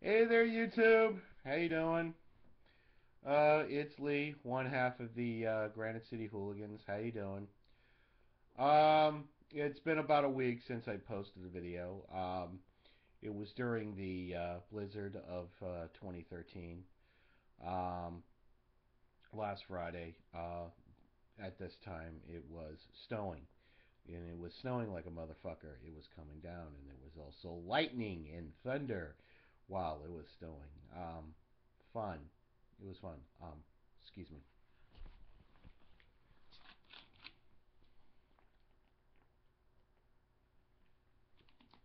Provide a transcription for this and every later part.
Hey there, YouTube. How you doing? It's Lee, one half of the Granite City Hooligans. How you doing? It's been about a week since I posted a video. It was during the blizzard of 2013. Um, Last Friday, at this time, it was snowing. And it was snowing like a motherfucker. It was coming down, and there was also lightning and thunder while it was snowing. Fun. It was fun. Excuse me.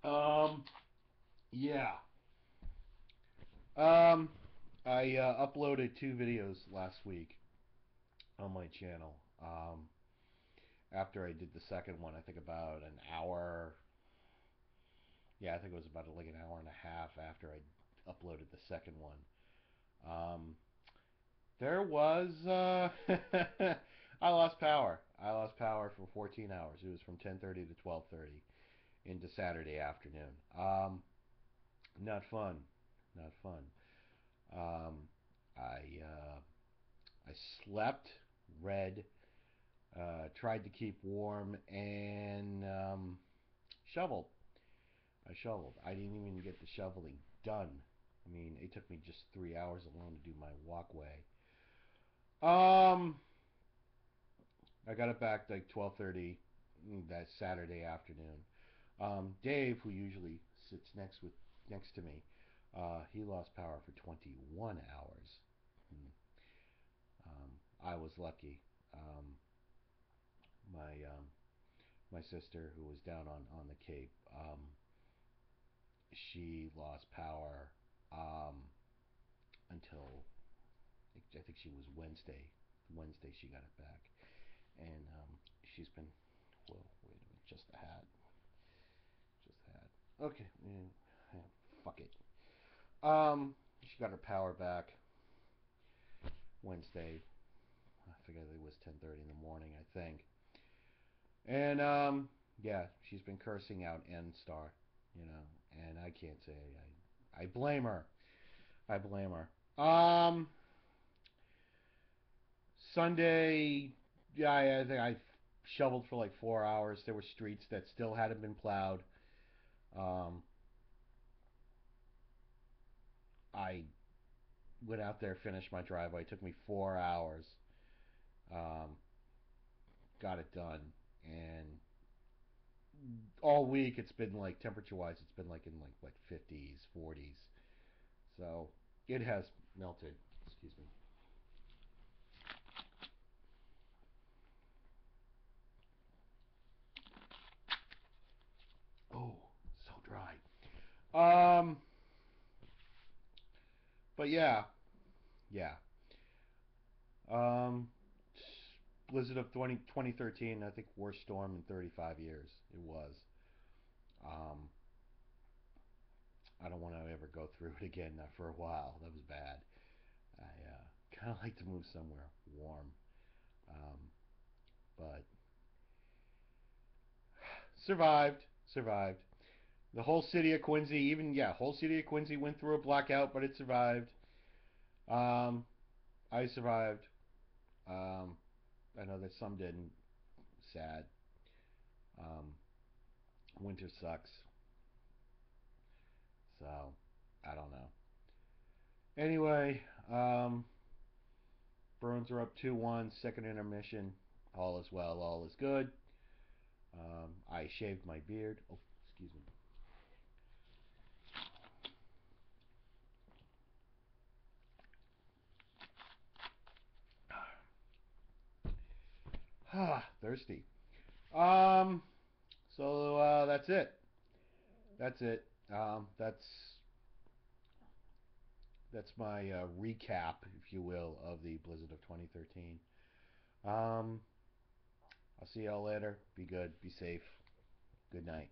Um, yeah. Um, I uploaded two videos last week on my channel. After I did the second one, I think about an hour. Yeah, I think it was about like an hour and a half after I uploaded the second one. Um, there was I lost power. I lost power for 14 hours. It was from 10:30 to 12:30 into Saturday afternoon. Not fun. Not fun. Um, I I slept, read, tried to keep warm, and shoveled. I shoveled. I didn't even get the shoveling done. I mean, it took me just 3 hours alone to do my walkway. Um, I got it back like 12:30 that Saturday afternoon. Dave, who usually sits next to me, he lost power for 21 hours. Hmm. I was lucky. Um, my my sister, who was down on the Cape, she lost power until I think she was Wednesday. Wednesday she got it back, and she's been. Whoa, wait a minute, just a hat, just a hat. Okay, yeah, fuck it. She got her power back Wednesday. I forget it was 10:30 in the morning, I think. And yeah, she's been cursing out N Star, and I can't say I blame her. I blame her. Sunday, yeah, I think I shoveled for like 4 hours. There were streets that still hadn't been plowed. Um, I went out there, finished my driveway. It took me 4 hours. Um, got it done, and all week it's been like temperature wise, it's been like in like 50s, 40s. So it has melted. Excuse me. Oh, so dry. Um, but yeah, yeah. Um, Blizzard of 2013, I think worst storm in 35 years. It was. Um, I don't want to ever go through it again. Not for a while. That was bad. I kind of like to move somewhere warm. Um, but survived. Survived. The whole city of Quincy, even yeah, whole city of Quincy went through a blackout, but it survived. Um, I survived. Um, I know that some didn't. Sad. Um, Winter sucks. So I don't know. Anyway, Bruins are up 2-1. Second intermission. All is well. All is good. I shaved my beard. Oh, excuse me. Ah, thirsty. Um, so that's it. That's it. That's my recap, if you will, of the Blizzard of 2013. Um, I'll see y'all later. Be good. Be safe. Good night.